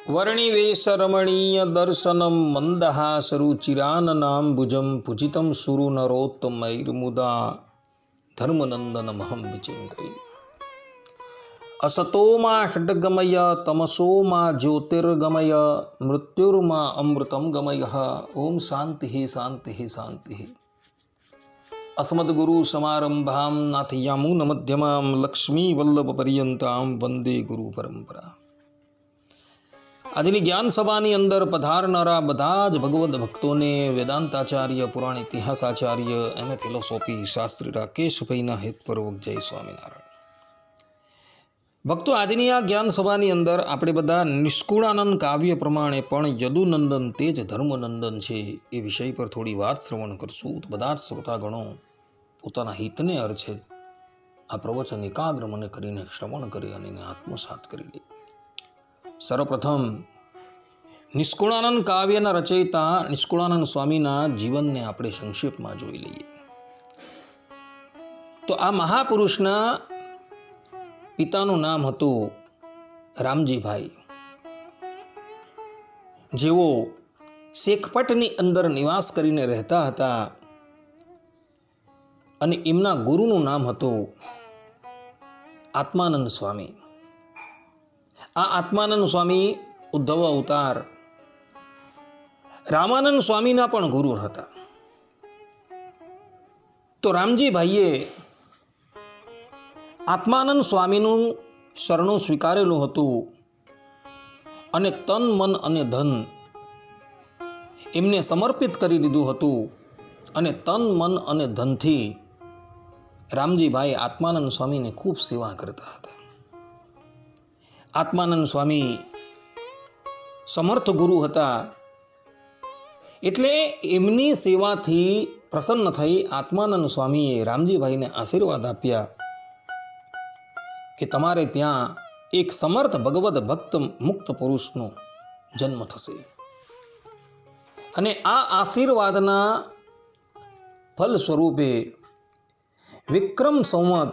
वर्णिवेशरमणीय दर्शनं मन्दहासरुचिराननाम्बुजं पूजितं सुरनरोत्तमैर्मुदा धर्मनन्दनमहं विचिन्तये। असतो मा षड्गमय तमसो मा ज्योतिर्गमय मृत्युर्मा अमृतं गमयः। ओम शांति शांति शांति। अस्मद्गुरु समारंभां नाथयामुनमध्यमां लक्ष्मीवल्लभपर्यन्तां वंदे गुरु परंपरा। આજની જ્ઞાન સભાની અંદર પધારનારા બધા જ ભગવદ્ ભક્તોને વેદાંતાચાર્ય પુરાણ ઇતિહાસાચાર્ય એમ એ ફિલોસોફી શાસ્ત્રી રાકેશભાઈના હેતપૂર્વક જય સ્વામિનારાયણ. ભક્તો, આજની આ જ્ઞાન સભાની અંદર આપણે બધા નિષ્કુળાનંદ કાવ્ય પ્રમાણે પણ યદુનંદન તે જ ધર્મનંદન છે એ વિષય પર થોડી વાત શ્રવણ કરશું. તો બધા જ શ્રોતાગણો પોતાના હિતને અર્થે આ પ્રવચન એકાગ્ર મને કરીને શ્રવણ કરે અને એને આત્મસાત કરી લે. સર્વપ્રથમ નિષ્કુળાનંદ કાવ્યના રચયિતા નિષ્કુળાનંદ સ્વામીના જીવનને આપણે સંક્ષેપમાં જોઈ લઈએ. તો આ મહાપુરુષના પિતાનું નામ હતું રામજીભાઈ, જેઓ શેખપટની અંદર નિવાસ કરીને રહેતા હતા અને એમના ગુરુનું નામ હતું આત્માનંદ સ્વામી. આ આત્માનંદ સ્વામી ઉદ્ધવ અવતાર રામાનંદ સ્વામીના પણ ગુરુ હતા. તો રામજીભાઈએ આત્માનંદ સ્વામીનું શરણું સ્વીકારેલું હતું અને તન મન અને ધન એમને સમર્પિત કરી દીધું હતું. અને તન મન અને ધનથી રામજીભાઈ આત્માનંદ સ્વામીને ખૂબ સેવા કરતા હતા. આત્માનંદ સ્વામી સમર્થ ગુરુ હતા, એટલે એમની સેવાથી પ્રસન્ન થઈ આત્માનંદ સ્વામીએ રામજીભાઈને આશીર્વાદ આપ્યા કે તમારે ત્યાં એક સમર્થ ભગવદ ભક્ત મુક્ત પુરુષનો જન્મ થશે. અને આ આશીર્વાદના ફલ સ્વરૂપે વિક્રમ સંવત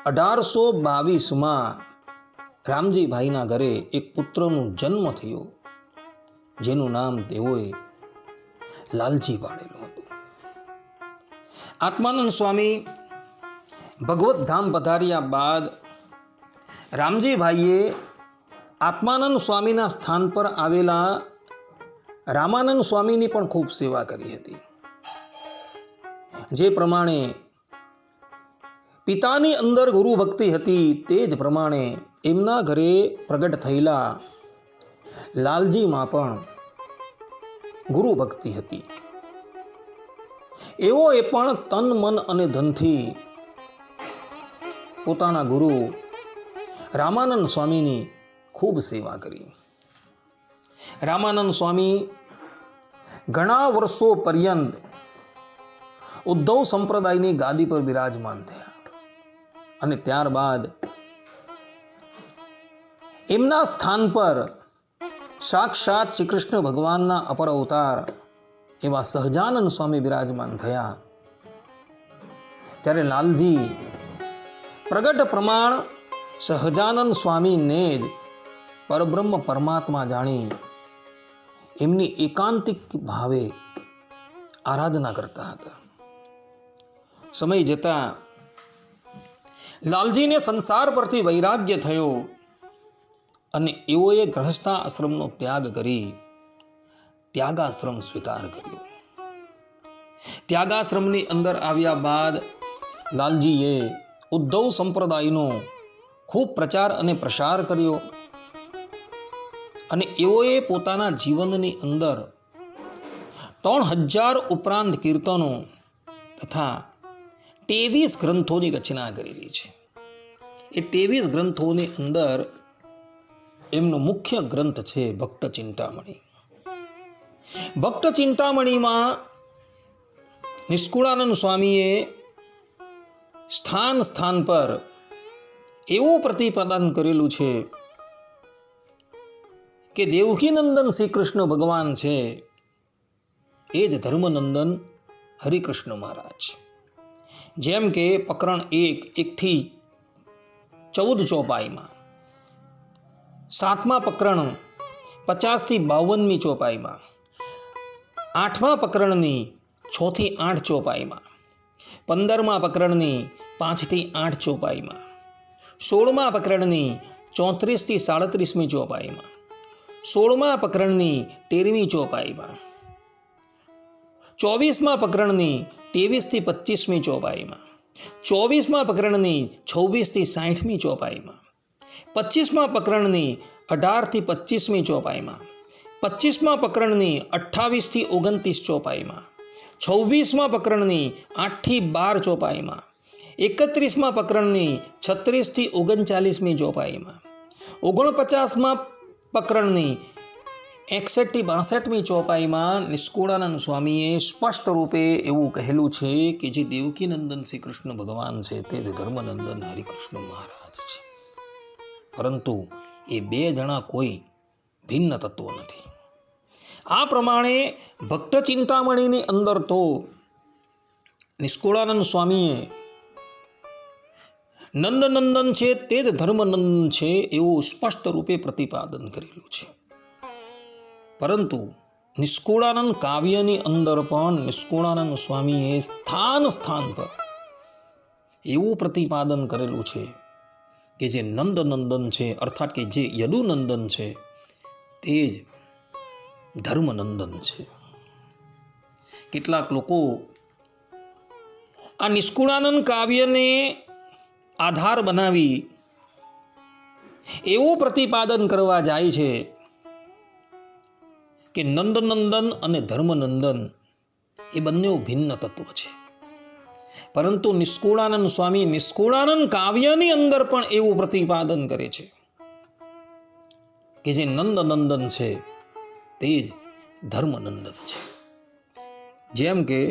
1822માં રામજીભાઈના ઘરે એક પુત્રનો જન્મ થયો, જેનું નામ તેઓએ લાલજી પાડેલું હતું. આત્માનંદ સ્વામી ભગવત ધામ પધાર્યા બાદ રામજીભાઈએ આત્માનંદ સ્વામીના સ્થાન પર આવેલા રામાનંદ સ્વામીની પણ ખૂબ સેવા કરી હતી. જે પ્રમાણે પિતાની અંદર ગુરુ ભક્તિ હતી, તે જ પ્રમાણે એમના ઘરે પ્રગટ થયેલા લાલજીમાં પણ ગુરુ ભક્તિ હતી. એઓએ પણ તન મન અને ધનથી પોતાના ગુરુ રામાનંદ સ્વામીની ખૂબ સેવા કરી. રામાનંદ સ્વામી ઘણા વર્ષો પર્યંત ઉદ્ધવ સંપ્રદાયની ગાદી પર બિરાજમાન થયા અને ત્યારબાદ એમના સ્થાન પર સાક્ષાત શ્રી કૃષ્ણ ભગવાનના અપર અવતાર એવા સહજાનંદ સ્વામી બિરાજમાન થયા. ત્યારે લાલજી પ્રગટ પ્રમાણ સહજાનંદ સ્વામીને જ પરબ્રહ્મ પરમાત્મા જાણી એમની એકાંતિક ભાવે આરાધના કરતા હતા. સમય જતા લાલજીને સંસાર પરથી વૈરાગ્ય થયો અને એઓએ ગૃહસ્થ આશ્રમનો ત્યાગ કરી ત્યાગાશ્રમ સ્વીકાર કર્યો. ત્યાગાશ્રમની અંદર આવ્યા બાદ લાલજીએ ઉદ્ધવ સંપ્રદાયનો ખૂબ પ્રચાર અને પ્રસાર કર્યો અને એઓએ પોતાના જીવનની અંદર 3000 ઉપરાંત કીર્તનો તથા 23 ગ્રંથોની રચના કરેલી છે. એ 23 ગ્રંથોની અંદર એમનો મુખ્ય ગ્રંથ છે ભક્ત ચિંતામણી. ભક્ત ચિંતામણીમાં નિષ્કુળાનંદ સ્વામીએ સ્થાન સ્થાન પર એવું પ્રતિપાદન કરેલું છે કે દેવકીનંદન શ્રી કૃષ્ણ ભગવાન છે એ જ ધર્મનંદન હરિકૃષ્ણ મહારાજ. જેમ કે પ્રકરણ 1 થી 14 ચોપાઈમાં, 7મા પ્રકરણ 50 થી 52મી ચોપાઈમાં, 8મા પ્રકરણની 6 થી 8 ચોપાઈમાં, 15મા પ્રકરણની 5 થી 8 ચોપાઈમાં, 16મા પ્રકરણની 34 થી 37મી ચોપાઈમાં, 16મા પ્રકરણની 13મી ચોપાઈમાં, 24મા પ્રકરણની 23 થી 25મી ચોપાઈમાં, 24મા પ્રકરણની 26 થી 60મી ચોપાઈમાં, 25મા પ્રકરણની 18 થી 25મી ચોપાઈમાં, 25મા પ્રકરણની 28 થી 29 ચોપાઈમાં, 26મા પ્રકરણની 8 થી 12 ચોપાઈમાં, 31મા પ્રકરણની 36 થી 39મી ચોપાઈમાં, 49મા પ્રકરણની 61 થી 62મી ચોપાઈમાં નિષ્કુળાનંદ સ્વામીએ સ્પષ્ટ રૂપે એવું કહેલું છે કે જે દેવકીનંદન શ્રી કૃષ્ણ ભગવાન છે તે જ ધર્મનંદન હરિકૃષ્ણ મહારાજ છે, પરંતુ એ બે જણા કોઈ ભિન્ન તત્વ નથી. આ પ્રમાણે ભક્ત ચિંતામણીની અંદર તો નિષ્કુળાનંદ સ્વામીએ નંદનંદન છે તે જ ધર્મનંદન છે એવું સ્પષ્ટ રૂપે પ્રતિપાદન કરેલું છે. પરંતુ નિષ્કુળાનંદ કાવ્યની અંદર પણ નિષ્કુળાનંદ સ્વામીએ સ્થાન સ્થાન પર એવું પ્રતિપાદન કરેલું છે કે જે નંદનંદન છે, અર્થાત કે જે યદુનંદન છે તે જ ધર્મનંદન છે. કેટલાક લોકો આ નિષ્કુળાનંદ કાવ્યને આધાર બનાવી એવું પ્રતિપાદન કરવા જાય છે કે નંદનંદન અને ધર્મનંદન એ બંને ભિન્ન તત્વ છે. પરંતુ નિષ્કુળાનંદ સ્વામી નિષ્કુળાનંદ કાવ્યની અંદર પણ એવું પ્રતિપાદન કરે છે કે જે નંદનંદન છે તે જ ધર્મનંદન છે. જેમ કે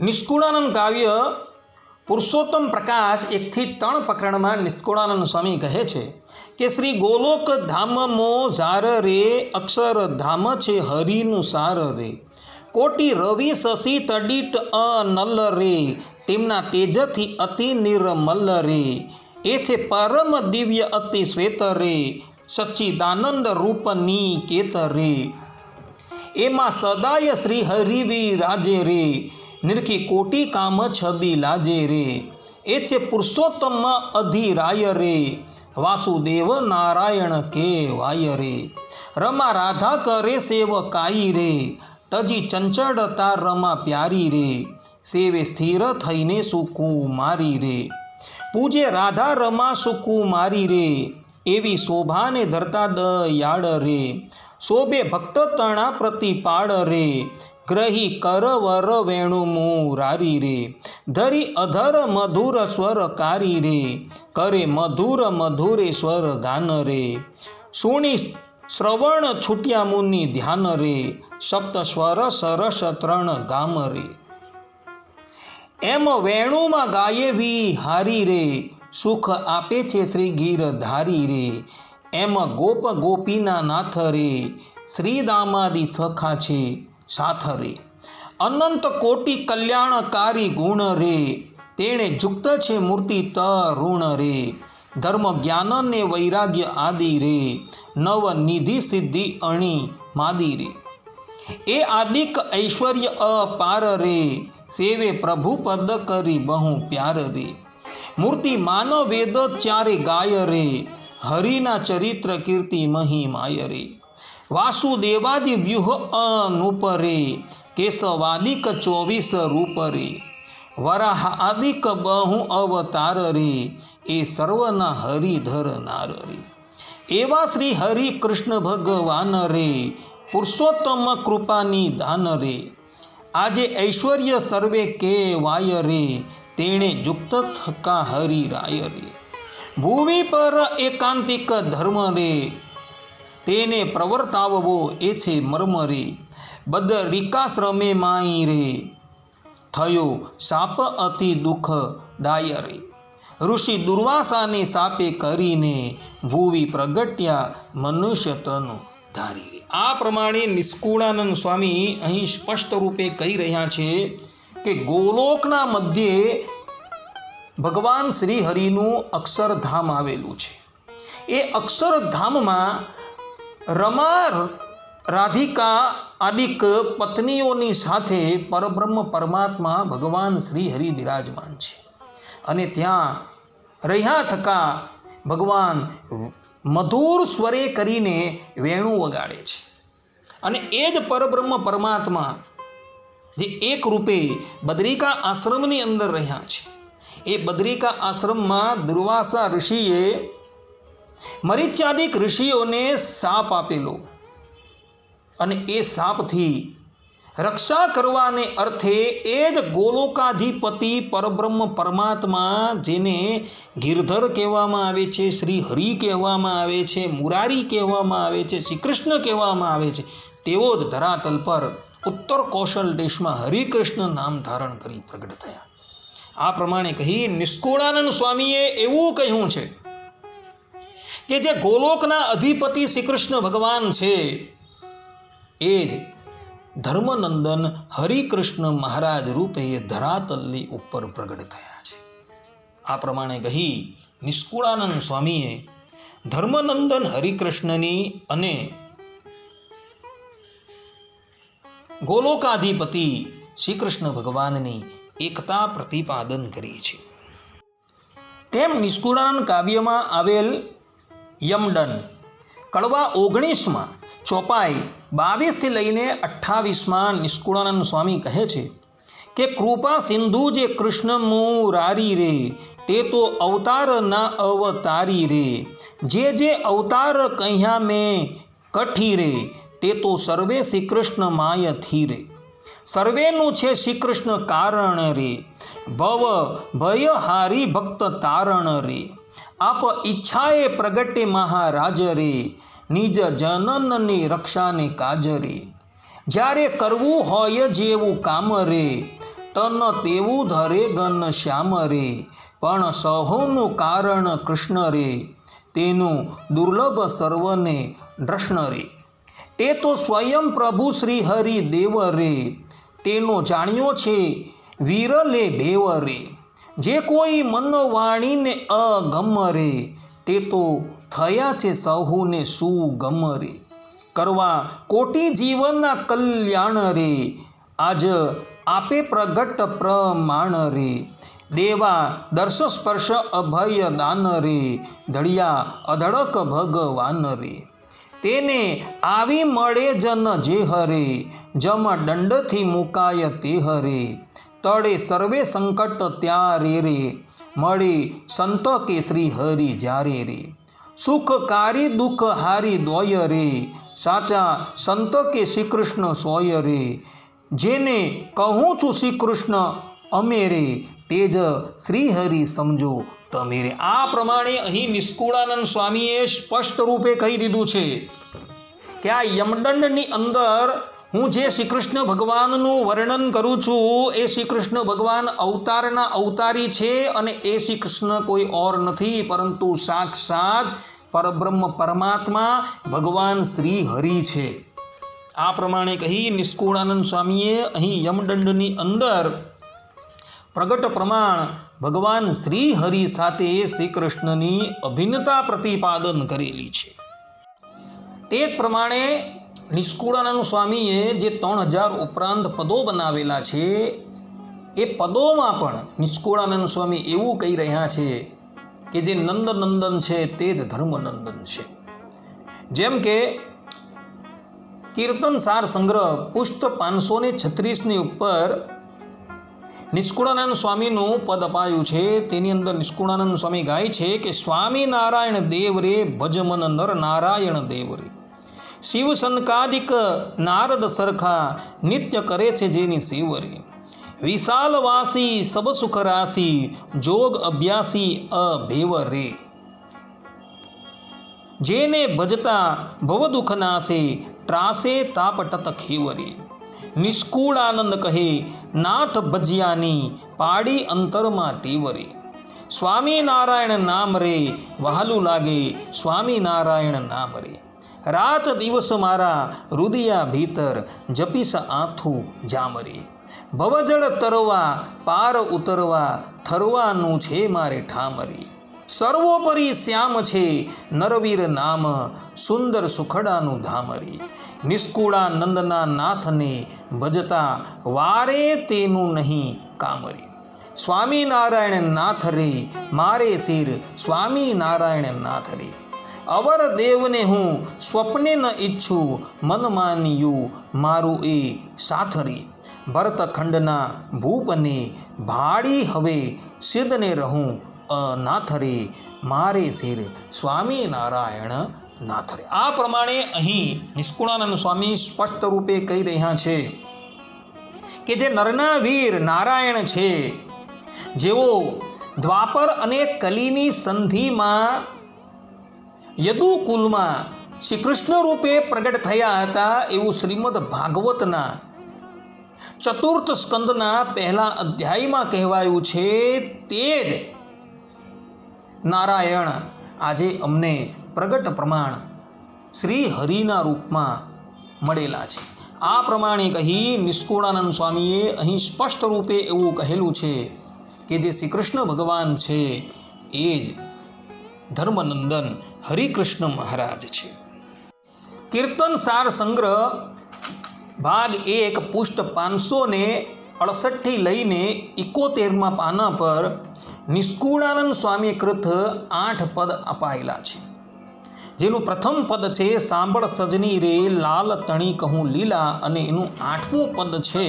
નિષ્કુળાનંદ કાવ્ય પુરુષોત્તમ પ્રકાશ 1 થી 3 પ્રકરણમાં નિષ્કુળાનંદ સ્વામી કહે છે કે શ્રી ગોલોક ધામમો ઝાર રે અક્ષર ધામ છે હરિનું સાર રે, કોટી રવિ શશી તડિટ અનલ રે, તેમના તેજથી અતિ નિર્મલ રે, એ છે પરમ દિવ્ય અતિ શ્વેત રે, સચ્ચિદાનંદ રૂપની કેત રે, એમાં સદાય શ્રી હરિ વિરાજે રે, નિરખી કોટી કામ છબી લાજે રે, એ છે પુરુષોત્તમ અધિરાય રે, વાસુદેવ નારાયણ કેવાય રે, રમા રાધા કરે સેવકાઈ રે, તજી ચંચળતા રમા પ્યારી રે, સેવે સ્થિર થઈને સુકુમારી રે, પૂજે રાધા રમા સુકુમારી રે, એવી શોભાને ધરતા દયાળ રે, શોભે ભક્ત તણા પ્રતિપાળ રે, ગ્રહી કરવર વેણુ મુરારી રે, ધરી અધર મધુર સ્વરકારી રે, કરે મધુર મધુરેશ્વર ગાન રે, સુણી શ્રવણ છૂટ્યા મુનિ ધ્યાન રે, સપ્ત સ્વર સરસ ત્રણ ગામ રે, એમ વેણુમાં ગાયે વિહારી રે, સુખ આપે છે શ્રી ગીરધારી રે, એમ ગોપ ગોપીના નાથ રે, શ્રી દામાદી સખા છે સાથ રે, અનંત કોટી કલ્યાણકારી ગુણ રે, તેણે યુક્ત છે મૂર્તિ તરુણ રે, ધર્મ જ્ઞાન ને વૈરાગ્ય આદિ રે, નવ નિધિ સિદ્ધિ અણી માદી રે, એ આદિક ઐશ્વર્ય અપાર રે, સેવે પ્રભુ પદ કરી બહુ પ્યાર રે, મૂર્તિ માનવ વેદ ચારે ગાય રે, હરિના ચરિત્ર કીર્તિ મહિમાય રે, વાસુદેવાદિ વ્યુહ અનુપ રે, કેશવાદિક 24 રૂપ રે, વરાહ આદિક બહુ અવતાર રે, એ સર્વના હરિધર નાર રે, એવા શ્રી હરિ કૃષ્ણ ભગવાન રે, પુરુષોત્તમ કૃપાની દાન રે, આજે ઐશ્વર્ય સર્વે કેવાય રે, તેણે યુક્ત થકા હરિરાય રે, ભૂમિ પર એકાંતિક ધર્મ રે, તેને પ્રવર્તાવવો એ છે મર્મ રે, બદરિકાશ્રમે માઈ રે, થયો સાપ અતિ દુઃખદાય રે, ઋષિ દુર્વાસાને સાપે કરીને ભૂવી પ્રગટ્યા મનુષ્ય તનુ ધારી રે. આ પ્રમાણે નિષ્કુળાનંદ સ્વામી અહીં સ્પષ્ટ રૂપે કહી રહ્યા છે કે ગોલોકના મધ્યે ભગવાન શ્રી હરિનું અક્ષરધામ આવેલું છે. એ અક્ષરધામમાં રમા રાધિકા આદિક પત્નીઓની સાથે પરબ્રહ્મ પરમાત્મા ભગવાન શ્રી હરિ બિરાજમાન છે અને ત્યાં રહ્યા થકા ભગવાન મધુર સ્વરે કરીને વેણું વગાડે છે અને એ જ પરબ્રહ્મ પરમાત્મા જે એક રૂપે બદ્રિકા આશ્રમની અંદર રહ્યા છે, એ બદ્રિકા આશ્રમમાં દુર્વાસા ઋષિએ મરીચ્યાદિક ઋષિઓને શાપ આપેલો અને એ શાપથી રક્ષા કરવાને અર્થે એ જ ગોલોકાધિપતિ પરબ્રહ્મ પરમાત્મા, જેને ગિરધર કહેવામાં આવે છે, શ્રી હરિ કહેવામાં આવે છે, મુરારી કહેવામાં આવે છે, શ્રી કૃષ્ણ કહેવામાં આવે છે, તેઓ જ ધરાતલ પર ઉત્તર કૌશલ દેશમાં હરિકૃષ્ણ નામ ધારણ કરી પ્રગટ થયા. આ પ્રમાણે કહી નિષ્કુળાનંદ સ્વામીએ એવું કહ્યું છે કે જે ગોલોકના અધિપતિ શ્રી કૃષ્ણ ભગવાન છે, એ જ ધર્મનંદન હરિકૃષ્ણ મહારાજ રૂપે ધરાતલની ઉપર પ્રગટ થયા છે. આ પ્રમાણે કહી નિષ્કુળાનંદ સ્વામીએ ધર્મનંદન હરિકૃષ્ણની અને ગોલોકાધિપતિ શ્રી કૃષ્ણ ભગવાનની એકતા પ્રતિપાદન કરી છે. તેમ નિષ્કુળાનંદ કાવ્યમાં આવેલ યમદંડ કડવા 19માં ચોપાઈ 22થી લઈને 28માં નિષ્કુળાનંદ સ્વામી કહે છે કે કૃપા સિંધુ જે કૃષ્ણ મુરારી રે, તે તો અવતાર ના અવતારી રે, જે અવતાર કહ્યા મેં કઠી રે, તે તો સર્વે શ્રી કૃષ્ણ માય થી રે. સર્વેનું છે શ્રી કૃષ્ણ કારણ રે, ભવ ભય હારી ભક્ત તારણ રે, આપ ઈચ્છાએ પ્રગટે મહારાજ રે, નિજ જનનની રક્ષાને કાજ રે. જ્યારે કરવું હોય જેવું કામ રે, તન તેવું ધરે ગન શ્યામ રે, પણ સહુનું કારણ કૃષ્ણ રે, તેનું દુર્લભ સર્વને દૃષ્ણ રે. તે તો સ્વયં પ્રભુ શ્રી હરિ દેવ રે, તેનો જાણ્યો છે વિરલે ભેવ રે. જે કોઈ મન વાણીને અગમ રે, તે તો થયા છે સહુને સુગમ રે. કરવા કોટી જીવનના કલ્યાણ રે, આજ આપે પ્રગટ પ્રમાણ રે. દેવા દર્શ સ્પર્શ અભય દાન રે, ધડિયા અધડક ભગવાન રે. તેને આવી મળે જન જે હરે, જમ દંડથી મુકાય તે હરે. તળે સર્વે સંકટ ત્યારે રે, મળે સંત કે શ્રી હરિ જ્યારે રે. સુખકારી દુઃખ હારી દોય રે, સાચા સંત કે શ્રી કૃષ્ણ સોય રે. જેને કહું છું શ્રી કૃષ્ણ અમે રે, તે જ શ્રી હરિ સમજો તમે રે. આ પ્રમાણે અહીં નિષ્કુળાનંદ સ્વામીએ સ્પષ્ટ રૂપે કહી દીધું છે કે આ યમદંડની અંદર હું જે શ્રી કૃષ્ણ ભગવાનનું વર્ણન કરું છું, એ શ્રી કૃષ્ણ ભગવાન અવતારના અવતારી છે અને એ શ્રી કૃષ્ણ કોઈ ઓર નથી પરંતુ સાક્ષાત પરબ્રહ્મ પરમાત્મા ભગવાન શ્રી હરિ છે. આ પ્રમાણે કહી નિષ્કુળાનંદ સ્વામીએ અહીં યમદંડની અંદર પ્રગટ પ્રમાણ ભગવાન શ્રી હરિ સાથે શ્રી કૃષ્ણની અભિન્નતા પ્રતિપાદન કરેલી છે. તે જ પ્રમાણે નિષ્કુળાનંદ સ્વામીએ જે 3000 ઉપરાંત પદો બનાવેલા છે, એ પદોમાં પણ નિષ્કુળાનંદ સ્વામી એવું કહી રહ્યા છે કે જે નંદનંદન છે તે જ ધર્મનંદન છે. જેમ કે કીર્તન સાર સંગ્રહ પુષ્પ 536ની ઉપર નિષ્કુળાનંદ સ્વામીનું પદ અપાયું છે. તેની અંદર નિષ્કુળાનંદ સ્વામી ગાય છે કે સ્વામિનારાયણ દેવ રે, ભજમન નર નારાયણ દેવ રે. શિવ સનકાદિક નારદ સરખા, નિત્ય કરે છે જેની શિવ રે. વિશાલવાસી સબ સુખ રાશી, જોગ અભ્યાસી અભેવ રે. જેને ભજતા ભવ દુઃખ નાશે, ત્રાસે તાપ તત ખેવ રે. નિષ્કુળાનંદ કહે નાથ ભજ્યાની, પાડી અંતરમાં ટેવ રે. સ્વામિનારાયણ નામ રે, વહાલું લાગે સ્વામિનારાયણ નામ રે. રાત દિવસ મારા હૃદયા ભીતર, જપીશ આથું જામ રે. ભવજળ તરવા પાર ઉતરવા, થરવાનું છે મારે ઠામ રે. સર્વોપરી શ્યામ છે નરવીર નામ, સુંદર સુખડાનું ધામરી. નિષ્કુળાનંદના નાથને ભજતા વારે તેનું નહીં કામરી. સ્વામિનારાયણ નાથ રે મારે શિર, સ્વામિનારાયણ નાથ રે. અવર દેવને હું સ્વપ્ને ન ઈચ્છું, મન માન્યું મારું એ સાથરી. ભરતખંડના ભૂપને ભાડી હવે સિદ્ધને રહું અનાથ રે, મારે શિર સ્વામિનારાયણ નાથ રે. આ પ્રમાણે અહીં નિષ્કુળાનંદ સ્વામી સ્પષ્ટ રૂપે કહી રહ્યા છે કે જે નરના વીર નારાયણ છે, જેઓ દ્વાપર અને કલીની સંધિમાં યદુકુલમાં શ્રી કૃષ્ણ રૂપે પ્રગટ થયા હતા, એવું શ્રીમદ ભાગવતના ચતુર્થ સ્કંદના પહેલા અધ્યાયમાં કહેવાયું છે. તે જ નારાયણ આજે અમને પ્રગટ પ્રમાણ શ્રી હરિના રૂપમાં મળેલા છે. આ પ્રમાણે કહી નિષ્કુળાનંદ સ્વામીએ અહીં સ્પષ્ટ રૂપે એવું કહેલું છે કે જે શ્રી કૃષ્ણ ભગવાન છે એ જ ધર્મનંદન હરિકૃષ્ણ મહારાજ છે. કીર્તન સાર સંગ્રહ ભાગ 1 પુષ્ટ 568 થી લઈને 71માં પાના પર નિષ્કુળાનંદ સ્વામી કૃત 8 પદ અપાયેલા છે. જેનું પ્રથમ પદ છે સાંભળ સજની રે લાલ તણી કહું લીલા, અને એનું 8મું પદ છે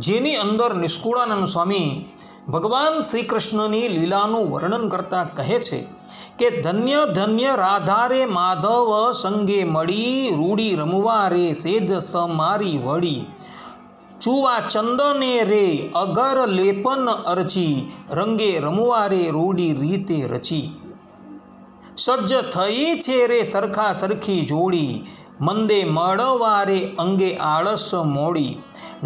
જેની અંદર નિષ્કુળાનંદ સ્વામી ભગવાન શ્રી કૃષ્ણની લીલાનું વર્ણન કરતા કહે છે કે ધન્ય ધન્ય રાધા રે માધવ સંગે મળી, રૂડી રમવા રે સેજ સમારી વળી. ચુવા ચંદને રે અગર લેપન અરચી, રંગે રમવા રે રૂડી રીતે રચી. સજ્જ થઈ છે રે સરખા સરખી જોડી, મંદે મળવા રે અંગે આળસ મોડી.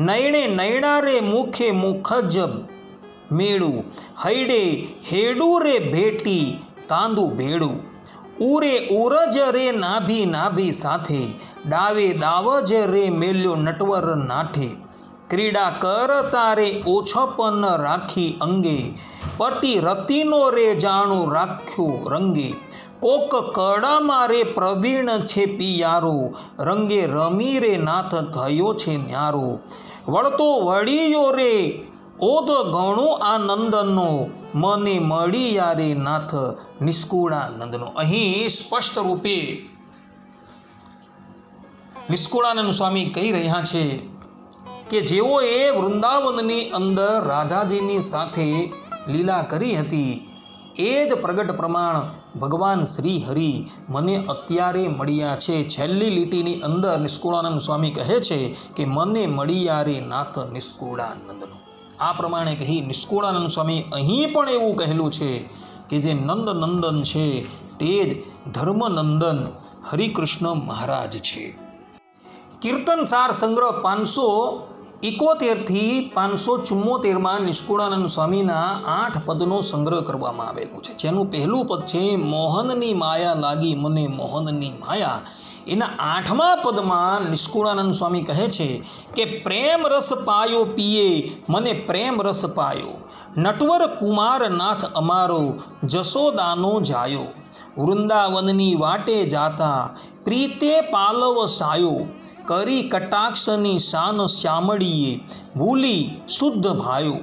નયણે નયણા રે મુખે મુખજ મેળું, હૈડે હેડું રે ભેટી તાંદુ ભેડું. ઉરે ઉરજ રે નાભી નાભી સાથે, ડાવે દાવજ રે મેલ્યો નટવર નાઠે. ક્રીડા કરતા રે ઓછપન રાખી અંગે, પટી રતિનો રે જાણું રાખ્યો રંગે. કોક કડામાં રે પ્રવીણ છે પિયારો, રંગે રમી રે નાથ થયો છે ન્યારો. વળતો વળિયો રે ઓદ ઘણો આનંદનો, મને મળ્યા રે નાથ નિષ્કુળાનંદનો. અહીં સ્પષ્ટ રૂપે નિષ્કુળાનંદ સ્વામી કહી રહ્યા છે કે જેઓએ વૃંદાવનની અંદર રાધાજીની સાથે લીલા કરી હતી, એ જ પ્રગટ પ્રમાણ ભગવાન શ્રી હરિ મને અત્યારે મળ્યા છે. છેલ્લી લીટીની અંદર નિષ્કુળાનંદ સ્વામી કહે છે કે મને મળ્યા રે નાથ નિષ્કુળાનંદનો. આ પ્રમાણે કહી નિષ્કુળાનંદ સ્વામી અહીં પણ એવું કહેલું છે કે જે નંદ નંદન છે તે જ ધર્મનંદન હરિકૃષ્ણ મહારાજ છે. કીર્તન સાર સંગ્રહ 571 થી 574માં નિષ્કુળાનંદ સ્વામીના 8 પદનો સંગ્રહ કરવામાં આવેલો છે. જેનું પહેલું પદ છે મોહનની માયા લાગી મને મોહનની માયા. એના 8મા પદમાં નિષ્કુળાનંદ સ્વામી કહે છે કે પ્રેમ રસ પાયો પીએ મને પ્રેમ રસ પાયો, નટવર કુમાર નાથ અમારો જશોદાનો જાયો. વૃંદાવનની વાટે જાતા પ્રીતે પાલવ સાયો, કરી કટાક્ષની શાન શ્યામળીએ ભૂલી શુદ્ધ ભાયો.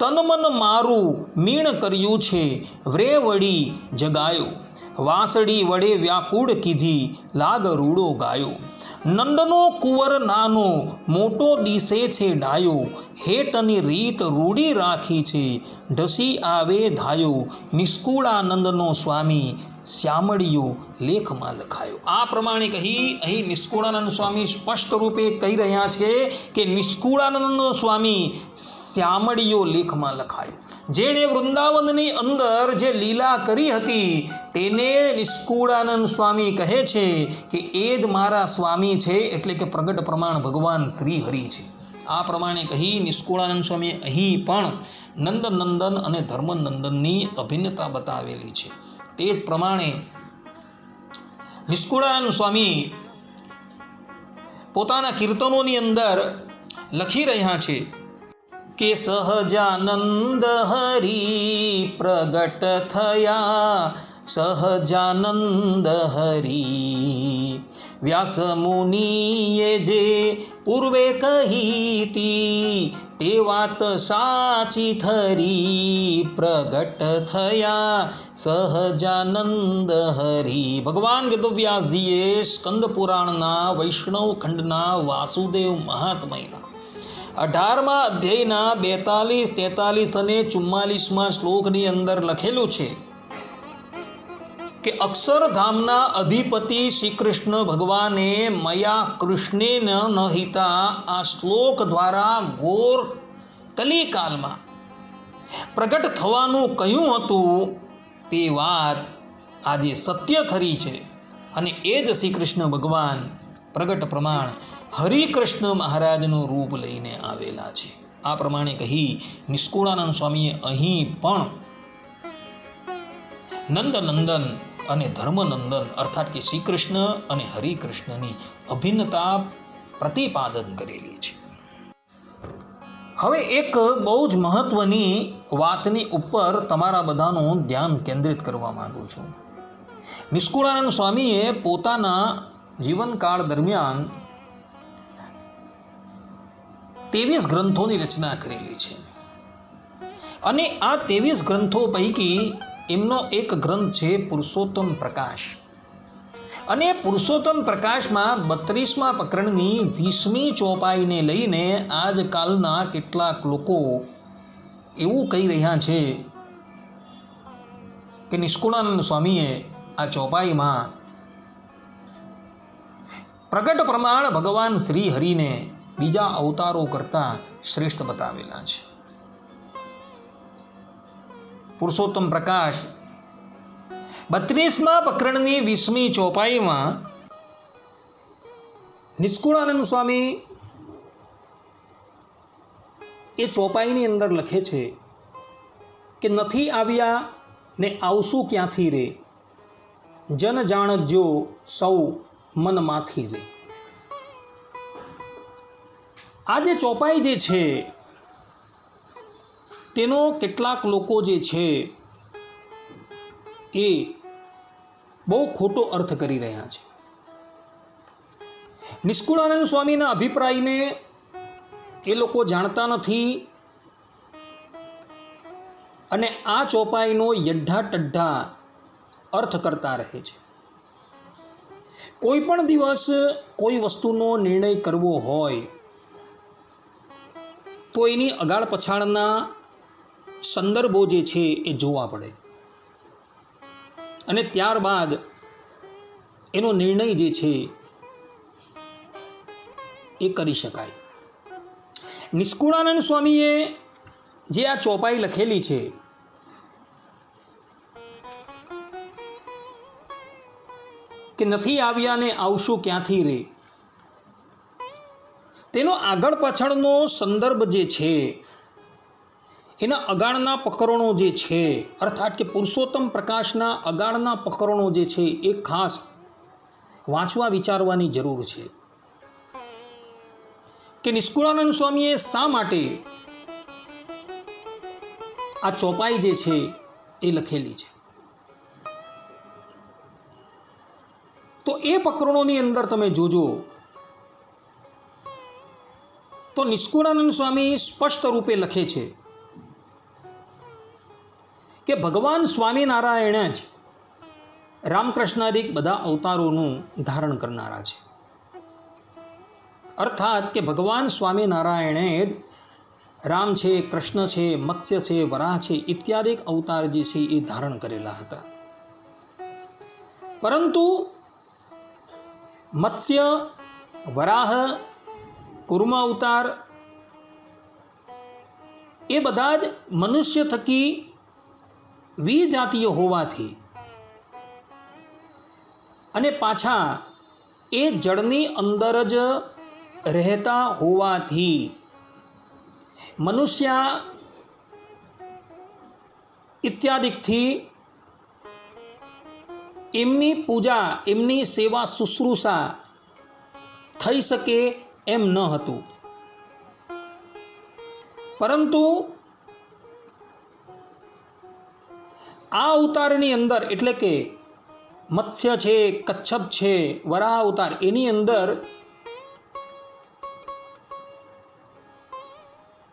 તન મન મારું મીણ કર્યું છે વ્રેવડી જગાયો, વાંસળી વડે વ્યાકુળ કીધી લાગ રૂડો ગાયો. નંદનો કુંવર નાનો મોટો દિશે છે ડાયો, હેતની રીત રૂડી રાખી છે ઢસી આવે ધાયો. નિષ્કુળાનંદનો સ્વામી શ્યામળીયો લેખમાં લખાયો. આ પ્રમાણે કહી અહીં નિષ્કુળાનંદ સ્વામી સ્પષ્ટ રૂપે કહી રહ્યા છે કે નિષ્કુળાનંદ સ્વામી શ્યામળીયો લેખમાં લખાયો. જેણે વૃંદાવનની અંદર જે લીલા કરી હતી તેને નિષ્કુળાનંદ સ્વામી કહે છે કે એ જ મારા સ્વામી છે, એટલે કે પ્રગટ પ્રમાણ ભગવાન શ્રી હરિ છે. આ પ્રમાણે કહી નિષ્કુળાનંદ સ્વામી અહીં પણ નંદનંદન અને ધર્મનંદનની અભિન્નતા બતાવેલી છે. તે જ પ્રમાણે નિષ્કુળાનંદ સ્વામી પોતાના કીર્તનોની અંદર લખી રહ્યા છે કે સહજાનંદ હરિ પ્રગટ થયા, સહજાનંદ હરિ. વ્યાસ મુનિએ જે પૂર્વે કહીતી, તે વાત સાચી ખરી, પ્રગટ થયા સહજાનંદ હરિ. ભગવાન વેદવ્યાસજીએ સ્કંદ પુરાણના વૈષ્ણવ ખંડના વાસુદેવ મહાત્મયના 18મા અધ્યાયના 42, 43 અને 44મા શ્લોકની અંદર લખેલું છે કે અક્ષરધામના અધિપતિ શ્રી કૃષ્ણ ભગવાને મયા કૃષ્ણેન નહિતા આ શ્લોક દ્વારા ઘોર કલિકાલમાં પ્રગટ થવાનું કહ્યું હતું, તે વાત આજે સત્ય ખરી છે. અને એ જ શ્રી કૃષ્ણ ભગવાન પ્રગટ પ્રમાણ હરિકૃષ્ણ મહારાજનું રૂપ લઈને આવેલા છે. આ પ્રમાણે કહી નિષ્કુળાનંદ સ્વામીએ અહીં પણ નંદનંદન અને ધર્મનંદન અર્થાત કે શ્રી કૃષ્ણ અને હરિકૃષ્ણની અભિન્નતા પ્રતિપાદન કરેલી છે. હવે એક બહુ જ મહત્વની વાતની ઉપર તમારા બધાનું ધ્યાન કેન્દ્રિત કરવા માંગુ છું. નિષ્કુળાનંદ સ્વામીએ પોતાના જીવનકાળ દરમિયાન 23 ગ્રંથોની રચના કરેલી છે. અને આ 23 ગ્રંથો પૈકી એમનો એક ગ્રંથ છે પુરુષોત્તમ પ્રકાશ. અને પુરુષોત્તમ પ્રકાશમાં 32મા પ્રકરણની 20મી ચોપાઈને લઈને આજકાલના કેટલાક લોકો એવું કહી રહ્યા છે કે નિષ્કુળાનંદ સ્વામીએ આ ચોપાઈમાં પ્રગટ પ્રમાણ ભગવાન શ્રી હરિને બીજા અવતારો કરતાં શ્રેષ્ઠ બતાવેલા છે. પુરુષોત્તમ પ્રકાશ 32મા પ્રકરણની 20મી ચોપાઈમાં નિષ્કુળાનંદ સ્વામી એ ચોપાઈની અંદર લખે છે કે નથી આવ્યા ને આવશું ક્યાંથી રે, જન જાણજો સૌ મનમાંથી રે. આ જે ચોપાઈ જે છે તેનો કેટલાક લોકો જે છે એ બહુ ખોટો અર્થ કરી રહ્યા છે. નિષ્કુળાનંદ સ્વામીના અભિપ્રાયને એ લોકો જાણતા નથી અને આ ચોપાઈનો યઢ્ઠા ટઢ્ઠા અર્થ કરતા રહે છે. કોઈ પણ દિવસ કોઈ વસ્તુનો નિર્ણય કરવો હોય તો એની અગાળ પછાળના સંદર્ભો જે છે એ જોવા પડે અને ત્યારબાદ એનો નિર્ણય જે છે એ કરી શકાય. નિષ્કુળાનંદ સ્વામીએ જે આ ચોપાઈ લખેલી છે કે નથી આવ્યા ને આવશું ક્યાંથી રે, તેનો આગળ પાછળનો સંદર્ભ જે છે એના અગાળના પ્રકરણો જે છે અર્થાત કે પુરુષોત્તમ પ્રકાશના અગાળના પ્રકરણો જે છે એ ખાસ વાંચવા વિચારવાની જરૂર છે કે નિષ્કુળાનંદ સ્વામીએ શા માટે આ ચોપાઈ જે છે એ લખેલી છે. તો એ પ્રકરણોની અંદર તમે જોજો તો નિષ્કુળાનંદ સ્વામી સ્પષ્ટ રૂપે લખે છે કે ભગવાન સ્વામિનારાયણ જ રામકૃષ્ણાદિક બધા અવતારોનું ધારણ કરનારા છે. અર્થાત કે ભગવાન સ્વામિનારાયણે રામ છે, કૃષ્ણ છે, મત્સ્ય છે, વરાહ છે ઇત્યાદિ અવતાર જે છે એ ધારણ કરેલા હતા. પરંતુ મત્સ્ય, વરાહ, કૂર્મ અવતાર એ બધા જ મનુષ્ય થકી વિજાતીય હોવાથી અને પાછા એ જળની અંદર જ રહેતા હોવાથી મનુષ્ય ઇત્યાદિથી એમની પૂજા, એમની સેવા શુશ્રૂષા થઈ શકે એમ ન હતું. પરંતુ આ અવતારની અંદર એટલે કે મત્સ્ય છે, કચ્છપ છે, વરાહ અવતાર, એની અંદર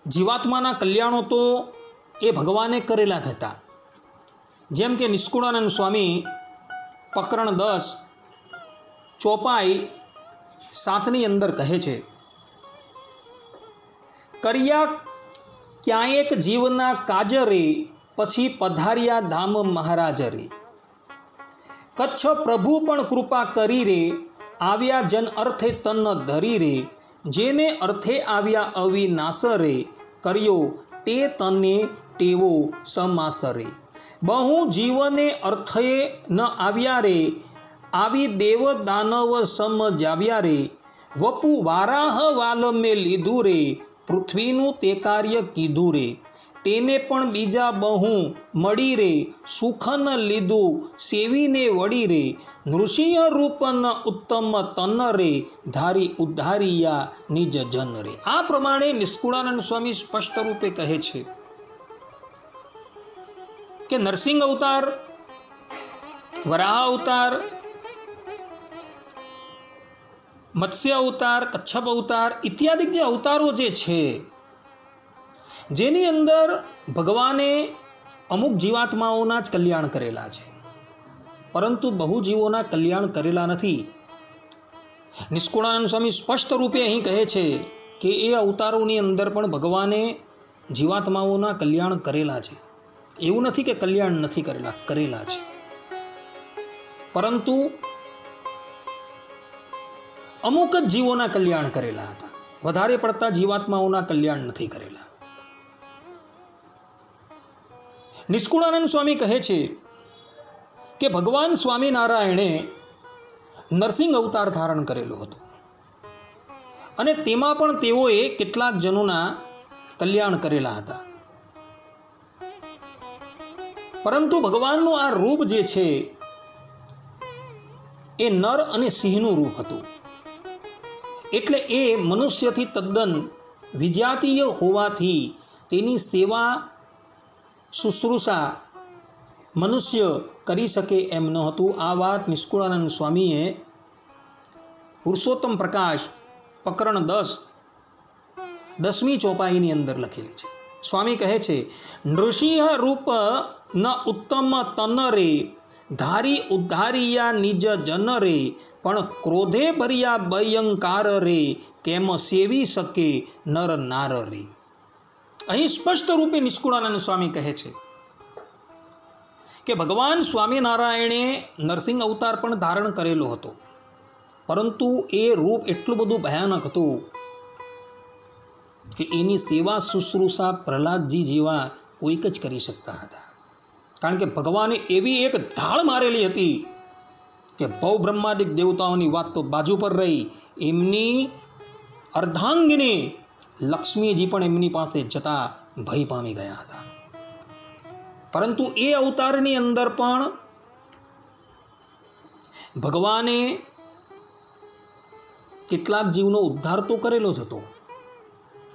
જીવાત્માના કલ્યાણો તો એ ભગવાને કરેલા જ હતા. જેમ કે નિષ્કુળાનંદ સ્વામી પ્રકરણ 10 ચોપાઈ 7ની અંદર કહે છે, કર્યા ક્યાંક જીવના કાજ રે, પછી પધાર્યા ધામ મહારાજ રે. કચ્છ પ્રભુ પણ કૃપા કરી રે, આવ્યા જન અર્થે તન ધરી રે. જેને અર્થે આવ્યા અવિનાશ રે, કર્યો તે તને ટેવો સમાસ રે. બહુ જીવને અર્થે ન આવ્યા રે, આવી દેવ દાનવ સમજાવ્યા રે. વપુ વારાહ વાલ મેં લીધું રે, પૃથ્વીનું તે કાર્ય કીધું રે. તેને પણ બીજા બહુ મળી રે, સુખન લીધું સેવીને વળી રે. નૃસિંહ રૂપન ઉત્તમ તન રે, ધારી ઉદ્ધારિયા નિજ જન રે. આ પ્રમાણે નિષ્કુળાનંદ સ્વામી સ્પષ્ટ રૂપે કહે છે કે નરસિંહ અવતાર, વરાહ અવતાર, મત્સ્ય અવતાર, કચ્છપ અવતાર ઇત્યાદિ જે અવતારો જે છે, જેની અંદર ભગવાને અમુક જીવાત્માઓના જ કલ્યાણ કરેલા છે, પરંતુ બહુ જીવોના કલ્યાણ કરેલા નથી. નિષ્કુળાનંદ સ્વામી સ્પષ્ટ રૂપે અહીં કહે છે કે એ અવતારોની અંદર પણ ભગવાને જીવાત્માઓના કલ્યાણ કરેલા છે. એવું નથી કે કલ્યાણ નથી કરેલા, કરેલા છે, પરંતુ અમુક જ જીવોના કલ્યાણ કરેલા હતા. વધારે પડતા જીવાત્માઓના કલ્યાણ નથી કરેલા. નિષ્કુળાનંદ સ્વામી કહે છે કે ભગવાન સ્વામિનારાયણે નરસિંહ અવતાર ધારણ કરેલો હતો અને તેમાં પણ તેઓએ કેટલાક જનોના કલ્યાણ કરેલા હતા. પરંતુ ભગવાનનું આ રૂપ જે છે એ નર અને સિંહનું રૂપ હતું. એટલે એ મનુષ્યથી તદ્દન વિજાતીય હોવાથી તેની સેવા શુશ્રૂષા મનુષ્ય કરી શકે એમ ન હતું. આ વાત નિષ્કુળાનંદ સ્વામીએ પુરુષોત્તમ પ્રકાશ પ્રકરણ 10મી ચોપાઈની અંદર લખેલી છે. સ્વામી કહે છે, નૃસિંહ રૂપ ન ઉત્તમ તન રે, ધારી ઉદ્ધારિયા નિજ જન રે. પણ ક્રોધે ભર્યા ભયંકાર રે, કેમ સેવી શકે નર નાર રે. અહીં સ્પષ્ટ રૂપે નિષ્કુળાનંદ સ્વામી કહે છે કે ભગવાન સ્વામિનારાયણે નરસિંહ અવતાર પણ ધારણ કરેલો હતો, પરંતુ એ રૂપ એટલું બધું ભયાનક હતું કે એની સેવા શુશ્રૂષા પ્રહલાદજી જેવા કોઈક જ કરી શકતા હતા. કારણ કે ભગવાને એવી એક ઢાળ મારેલી હતી કે ભવ બ્રહ્માદિક દેવતાઓની વાત તો બાજુ પર રહી, એમની અર્ધાંગિની લક્ષ્મીજી પણ એમની પાસે જતા ભય પામી ગયા હતા. પરંતુ એ અવતારની અંદર પણ ભગવાને કેટલાક જીવનો ઉદ્ધાર તો કરેલો જ હતો.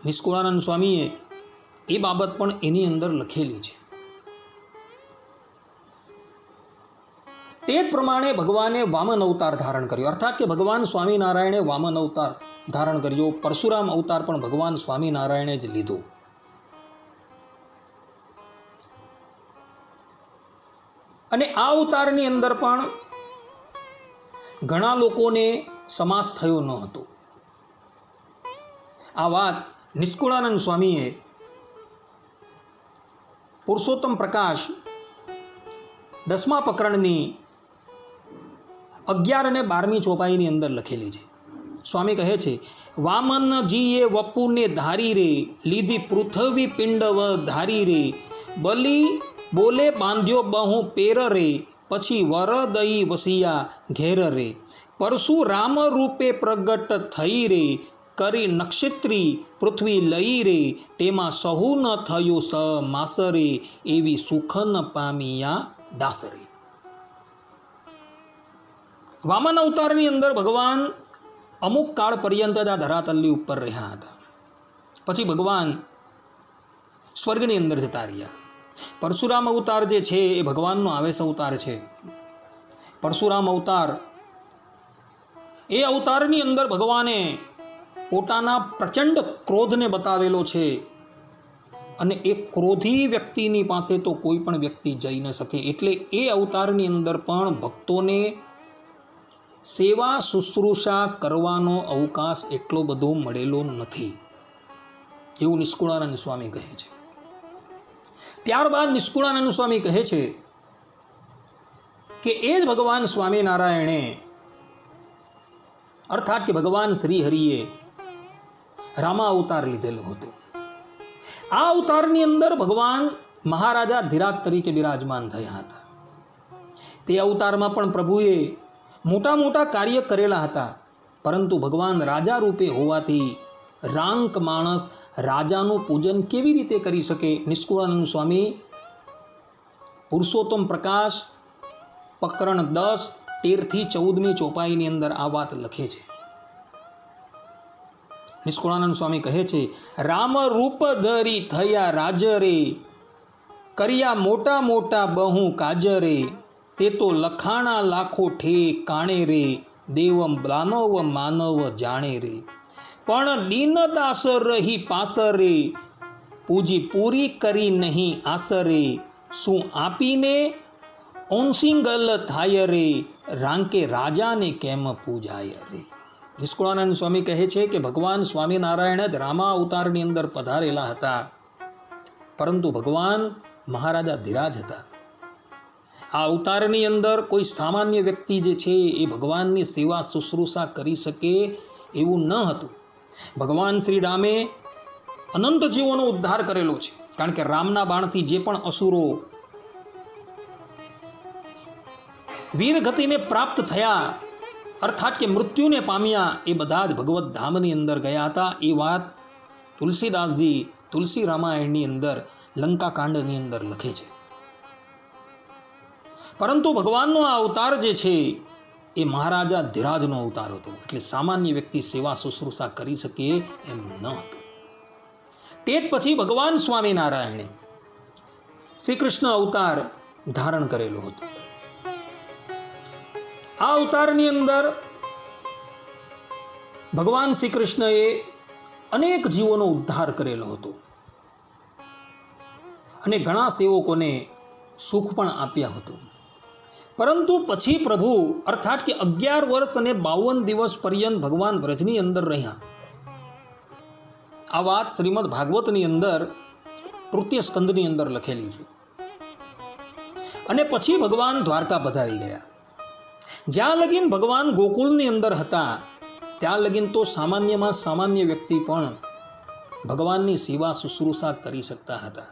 નિષ્કુળાનંદ સ્વામીએ એ બાબત પણ એની અંદર લખેલી છે. તે જ પ્રમાણે ભગવાને વામન અવતાર ધારણ કર્યો, અર્થાત કે ભગવાન સ્વામિનારાયણે વામન અવતાર ધારણ કર્યો. પરશુરામ અવતાર પણ ભગવાન સ્વામિનારાયણે જ લીધો. અને આ અવતારની અંદર પણ ઘણા લોકોને સમાસ થયો ન હતો. આ વાત નિષ્કુળાનંદ સ્વામીએ પુરુષોત્તમ પ્રકાશ 10મા પ્રકરણની 11 અને 12મી ચોપાઈની અંદર લખેલી છે. સ્વામી કહે છે, વામનજીએ વપુને ધારી રે, લીધી પૃથ્વી પિંડવ ધારી રે. બલી બોલે બાંધ્યો બહુ પેર રે, પછી વર દઈ વસિયા ઘેર રે. પરશુરામ રૂપે પ્રગટ થઈ રે, કરી નક્ષત્રી પૃથ્વી લઈ રે. તેમાં સહુ ન થયો સમાસ રે, એવી સુખન પામિયા દાસ રે. વામન અવતારની અંદર ભગવાન અમુક કાળ પર્યંત જ આ ધરાતલની ઉપર રહ્યા હતા. પછી ભગવાન સ્વર્ગની અંદર જતા રહ્યા. પરશુરામ અવતાર જે છે એ ભગવાનનો આવેશ અવતાર છે. પરશુરામ અવતાર એ અવતારની અંદર ભગવાને પોતાના પ્રચંડ ક્રોધને બતાવેલો છે અને એ ક્રોધી વ્યક્તિની પાસે તો કોઈ પણ વ્યક્તિ જઈ ન શકે. એટલે એ અવતારની અંદર પણ ભક્તોને સેવા શુશ્રૂષા કરવાનો અવકાશ એટલો બધો મળેલો નથી, એવું નિષ્કુળાનંદ સ્વામી કહે છે. ત્યારબાદ નિષ્કુળાનંદ સ્વામી કહે છે કે એ જ ભગવાન સ્વામિનારાયણે અર્થાત કે ભગવાન શ્રી હરિએ રામા અવતાર લીધેલો હતો. આ અવતારની અંદર ભગવાન મહારાજા ધીરાજ તરીકે બિરાજમાન થયા હતા. તે અવતારમાં પણ પ્રભુએ મોટા મોટા કાર્ય કરેલા હતા, પરંતુ ભગવાન રાજા રૂપે હોવાથી રાંક માણસ રાજાનું પૂજન કેવી રીતે કરી શકે? નિષ્કુળાનંદ સ્વામી પુરુષોત્તમ પ્રકાશ પ્રકરણ 10 13થી 14મી ચોપાઈની અંદર આ વાત લખે છે. નિષ્કુળાનંદ સ્વામી કહે છે, રામ રૂપ ધરી થયા રાજરે, કર્યા મોટા મોટા બહુ કાજરે, તે તો લખાણા લાખો ઠે કાણે રે, દેવ દાનવ માનવ જાણે રે, પણ દીનદાસ રહી પાસરે, પૂજી પૂરી કરી નહીં આસરે, શું આપીને ઓનસિંગલ થાય રે, રાંકે રાજાને કેમ પૂજાય રે. નિષ્કુળાનંદ સ્વામી કહે છે કે ભગવાન સ્વામિનારાયણ જ રામા અવતારની અંદર પધારેલા હતા, પરંતુ ભગવાન મહારાજા ધીરાજ હતા. આ અવતારની અંદર કોઈ સામાન્ય વ્યક્તિ જે છે એ ભગવાનની સેવા શુશ્રૂષા કરી શકે એવું ન હતું. ભગવાન શ્રી રામે અનંત જીવોનો ઉદ્ધાર કરેલો છે, કારણ કે રામના બાણથી જે પણ અસુરો વીરગતિને પ્રાપ્ત થયા અર્થાત કે મૃત્યુને પામ્યા એ બધા જ ભગવત ધામની અંદર ગયા હતા. એ વાત તુલસીદાસજી તુલસી રામાયણની અંદર લંકાકાંડની અંદર લખે છે. પરંતુ ભગવાનનો આ અવતાર જે છે એ મહારાજા ધીરાજનો અવતાર હતો, એટલે સામાન્ય વ્યક્તિ સેવા શુશ્રૂષા કરી શકે એમ ન હતું. તે જ પછી ભગવાન સ્વામિનારાયણે શ્રી કૃષ્ણ અવતાર ધારણ કરેલો હતો. આ અવતારની અંદર ભગવાન શ્રી કૃષ્ણએ અનેક જીવોનો ઉદ્ધાર કરેલો હતો અને ઘણા સેવકોને સુખ પણ આપ્યા હતું. પરંતુ પછી પ્રભુ અર્થાત કે 11 વર્ષ અને 52 દિવસ પર્યંત ભગવાન વ્રજની અંદર રહ્યા. આ વાત શ્રીમદ ભાગવતની અંદર તૃતીય સ્કંદની અંદર લખેલી છે. અને પછી ભગવાન દ્વારકા પધારી ગયા. જ્યાં લગીન ભગવાન ગોકુળની અંદર હતા ત્યાં લગીન તો સામાન્યમાં સામાન્ય વ્યક્તિ પણ ભગવાનની સેવા શુશ્રૂષા કરી શકતા હતા,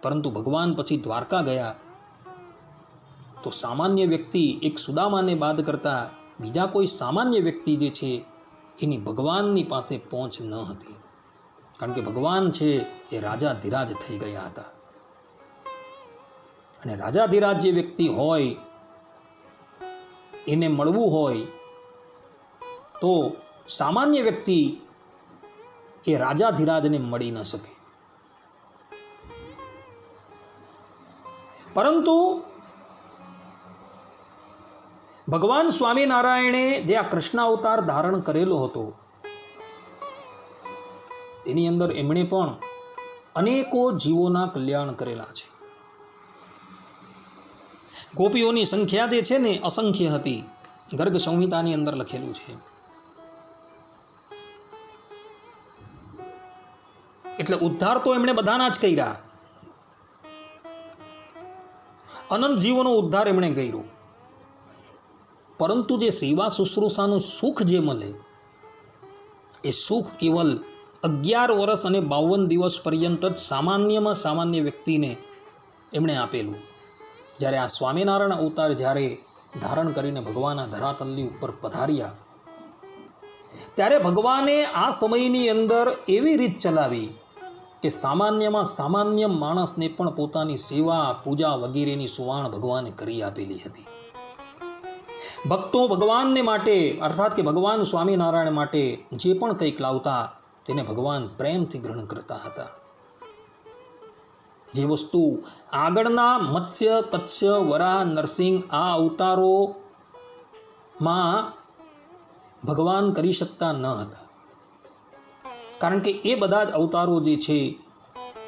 પરંતુ ભગવાન પછી દ્વારકા ગયા તો સામાન્ય વ્યક્તિ એક સુદામાને બાદ કરતા બીજા કોઈ સામાન્ય વ્યક્તિ જે છે એની ભગવાનની પાસે પહોંચ ન હતી, કારણ કે ભગવાન છે એ રાજા ધીરાજ થઈ ગયા હતા. અને રાજા ધીરાજ જે વ્યક્તિ હોય એને મળવું હોય તો સામાન્ય વ્યક્તિ એ રાજા ધીરાજને મળી ન શકે. પરંતુ ભગવાન સ્વામિનારાયણે જે આ કૃષ્ણ અવતાર ધારણ કરેલો હતો તેની અંદર એમણે પણ અનેકો જીવોના કલ્યાણ કરેલા છે. ગોપીઓની સંખ્યા જે છે ને અસંખ્ય હતી, ગર્ગ સંહિતાની અંદર લખેલું છે. એટલે ઉદ્ધાર તો એમણે બધાના જ કર્યા, અનંત જીવોનો ઉદ્ધાર એમણે કર્યો, પરંતુ જે સેવા શુશ્રૂષાનું સુખ જે મળે એ સુખ કેવલ 11 વર્ષ અને 52 દિવસ પર્યંત જ સામાન્યમાં સામાન્ય વ્યક્તિને એમણે આપેલું. જ્યારે આ સ્વામિનારાયણ અવતાર જ્યારે ધારણ કરીને ભગવાનના ધરાતલની ઉપર પધાર્યા ત્યારે ભગવાને આ સમયની અંદર એવી રીત ચલાવી કે સામાન્યમાં સામાન્ય માણસને પણ પોતાની સેવા પૂજા વગેરેની સુવાણ ભગવાને કરી આપેલી હતી. ભક્તો ભગવાનને માટે અર્થાત કે ભગવાન સ્વામિનારાયણ માટે જે પણ કંઈક લાવતા તેને ભગવાન પ્રેમથી ગ્રહણ કરતા હતા. જે વસ્તુ આગળના મત્સ્ય, કચ્છ, વરાહ, નરસિંહ આ અવતારોમાં ભગવાન કરી શકતા ન હતા, કારણ કે એ બધા જ અવતારો જે છે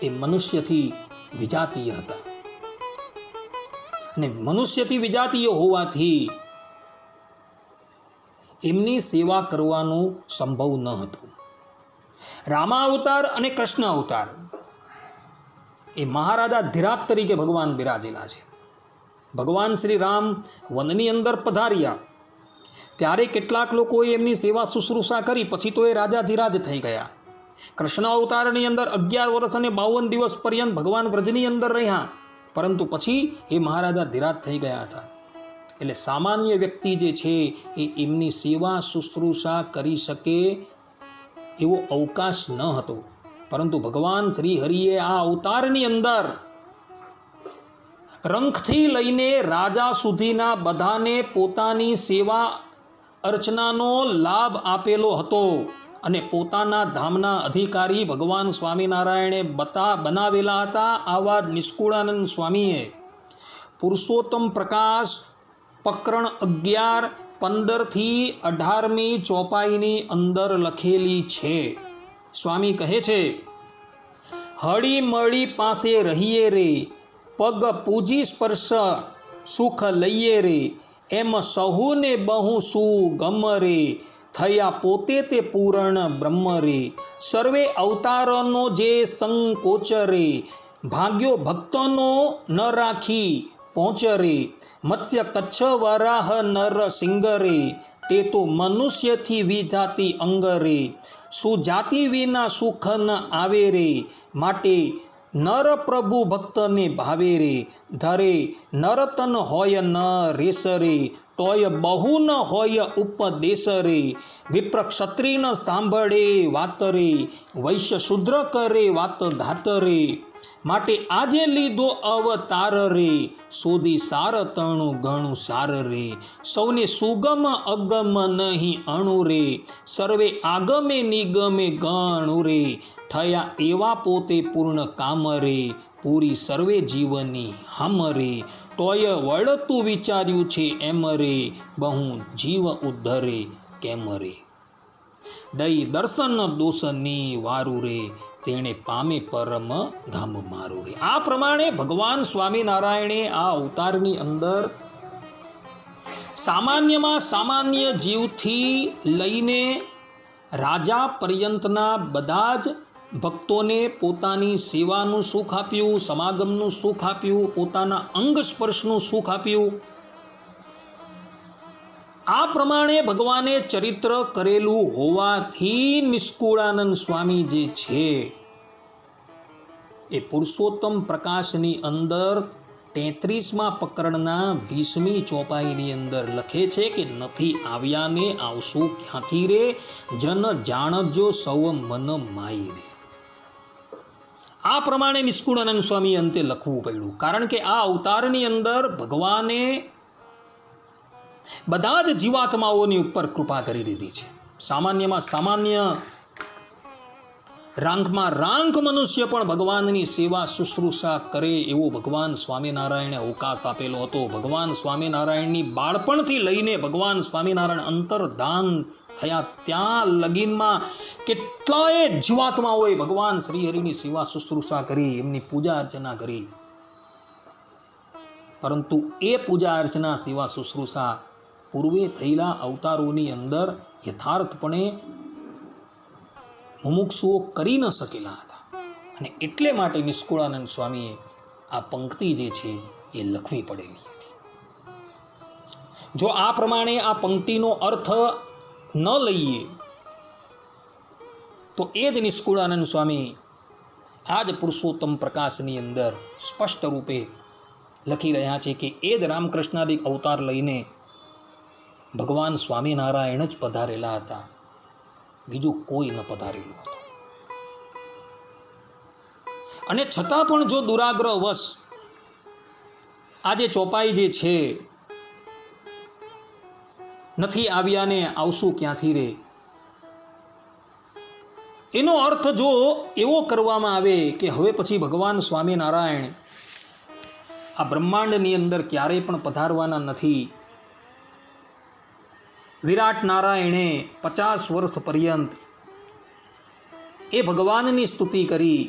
એ મનુષ્યથી વિજાતીય હતા, અને મનુષ્યથી વિજાતીય હોવાથી એમની સેવા કરવાનું સંભવ ન હતું. રામા અવતાર અને કૃષ્ણ અવતાર એ મહારાજા ધીરાજ તરીકે ભગવાન બિરાજેલા છે. ભગવાન શ્રી રામ વનની અંદર પધાર્યા ત્યારે કેટલાક લોકોએ એમની સેવા શુશ્રૂષા કરી, પછી તો એ રાજા ધીરાજ થઈ ગયા. કૃષ્ણ અવતારની અંદર 11 વર્ષ અને 52 દિવસ પર્યંત ભગવાન વ્રજની અંદર રહ્યા, પરંતુ પછી એ મહારાજા ધીરાજ થઈ ગયા હતા. એટલે સામાન્ય વ્યક્તિ જે છે એ એમની સેવા શુશ્રૂષા કરી શકે એવો અવકાશ ન હતો, પરંતુ ભગવાન શ્રી હરિએ આ અવતારની અંદર રંખથી લઈને રાજા સુધીના બધાને પોતાની સેવા અર્ચનાનો લાભ આપેલો હતો, અને પોતાના ધામના અધિકારી ભગવાન સ્વામિનારાયણે બનાવેલા હતા. આવા નિષ્કુળાનંદ સ્વામીએ પુરુષોત્તમ પ્રકાશ પ્રકરણ 11, 15થી 18મી ચોપાઈની અંદર લખેલી છે. સ્વામી કહે છે, હળી મળી પાસે રહીએ રે, પગ પૂજી સ્પર્શ સુખ લઈએ રે, એમ સહુને બહુ સુગમ રે, થયા પોતે તે પૂર્ણ બ્રહ્મ રે, સર્વે અવતારનો જે સંકોચ રે, ભાગ્યો ભક્તનો ન રાખી પહોંચ રે, મત્સ્ય કચ્છ વરાહ નર સિંગ રે, તે તો મનુષ્યથી વિજાતિ અંગ રે, સુજાતિ વિના સુખ ન આવે રે, માટે નર પ્રભુ ભક્તને ભાવે રે, ધરે નરતન હોય ન રેસ રે, તોય બહુ ન હોય ઉપદેશ રે, વિપ્ર ક્ષત્રિય ન સાંભળે વાત રે, વૈશ્ય શુદ્ર કરે વાત ઘાત રે, માટે આજે લીધો અવતાર રે, શોધી સાર તણું ઘણું સાર રે, સૌને સુગમ અગમ નહીં અણુ રે, સર્વે આગમે નિગમે ગણુ રે, થયા એવા પોતે પૂર્ણ કામ રે, પૂરી સર્વે જીવની હામ રે, તોય વળતું વિચાર્યું છે એમ રે, બહુ જીવ ઉદ્ધરે કેમ રે, દઈ દર્શન દોષની વારું રે, તેણે પામે પરમ ધામ મારું રે. આ પ્રમાણે ભગવાન સ્વામિનારાયણે આ અવતારની અંદર સામાન્યમાં સામાન્ય જીવથી લઈને રાજા પર્યંતના બધા જ ભક્તોને પોતાની સેવાનું સુખ આપ્યું, સમાગમનું સુખ આપ્યું, પોતાના અંગ સ્પર્શનું સુખ આપ્યું. આ પ્રમાણે ભગવાને ચરિત્ર કરેલું હોવાથી નિષ્કુળાનંદ સ્વામી જે છે એ પુરુષોત્તમ પ્રકાશની અંદર 33મા પ્રકરણના 20મી ચોપાઈની અંદર લખે છે કે નથી આવ્યાને આવશું ક્યાંથી રે, જન જાણજો સૌ મન માઈ રે. આ પ્રમાણે નિષ્કુળાનંદ સ્વામી અંતે લખવું પડ્યું, કારણ કે આ અવતારની અંદર ભગવાને બધા જ જીવાત્માઓની ઉપર કૃપા કરી દીધી છે. સામાન્યમાં સામાન્ય, રાંકમાં રાંક મનુષ્ય પણ ભગવાનની સેવા શુશ્રૂષા કરે એવો ભગવાન સ્વામિનારાયણે અવકાશ આપેલો હતો. ભગવાન સ્વામિનારાયણની બાળપણથી લઈને ભગવાન સ્વામિનારાયણ અંતર્ધાન થયા ત્યાં લગીનમાં કેટલાય જીવાત્માઓએ ભગવાન શ્રીહરિની સેવા શુશ્રૂષા કરી, એમની પૂજા અર્ચના કરી, પરંતુ એ પૂજા અર્ચના સેવા શુશ્રૂષા પૂર્વે થયેલા અવતારોની અંદર યથાર્થપણે મુમુક્ષુઓ કરી ન શકેલા હતા, અને એટલે માટે નિષ્કુળાનંદ સ્વામીએ આ પંક્તિ જે છે એ લખવી પડેલી હતી. જો આ પ્રમાણે આ પંક્તિનો અર્થ ન લઈએ તો એ જ નિષ્કુળાનંદ સ્વામી આ જ પુરુષોત્તમ પ્રકાશની અંદર સ્પષ્ટ રૂપે લખી રહ્યા છે કે એ જ રામકૃષ્ણાદિક અવતાર લઈને ભગવાન સ્વામિનારાયણ જ પધારેલા હતા, બીજું કોઈ ન પધારેલું હતું. અને છતાં પણ જો દુરાગ્રહવશ આ જે ચોપાઈ જે છે નથી આવ્યા ને આવશું ક્યાંથી રે, એનો અર્થ જો એવો કરવામાં આવે કે હવે પછી ભગવાન સ્વામિનારાયણ આ બ્રહ્માંડની અંદર ક્યારેય પણ પધારવાના નથી. વિરાટ નારાયણે 50 વર્ષ પર્યંત એ ભગવાનની સ્તુતિ કરી,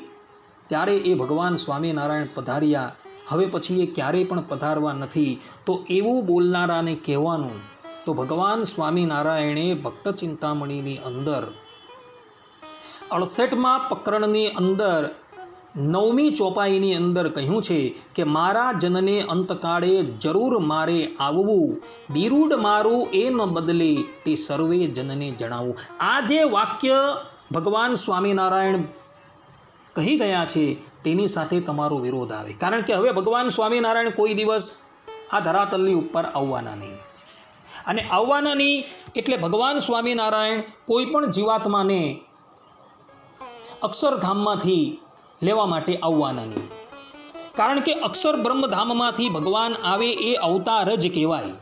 ત્યારે એ ભગવાન સ્વામિનારાયણ પધાર્યા, હવે પછી એ ક્યારેય પણ પધારવા નથી. તો એવું બોલનારાને કહેવાનું, તો ભગવાન સ્વામિનારાયણે ભક્ત ચિંતામણીની અંદર 68મા પ્રકરણની અંદર 9મી ચોપાઈની અંદર કહ્યું છે કે મારા જનને અંતકાળે જરૂર મારે આવવું, બિરુડ મારું એ ન બદલે તે સર્વે જનને જણાવું. આ જે વાક્ય ભગવાન સ્વામિનારાયણ કહી ગયા છે તેની સાથે તમારો વિરોધ આવે. કારણ કે હવે ભગવાન સ્વામિનારાયણ કોઈ દિવસ આ ધરાતલની ઉપર આવવાના નહીં. અને આવવાના નહીં એટલે ભગવાન સ્વામિનારાયણ કોઈ પણ જીવાત્માને અક્ષરધામમાંથી લેવા માટે આવવાના નહીં. કારણ કે અક્ષર બ્રહ્મધામમાંથી ભગવાન આવે એ અવતાર જ કહેવાય.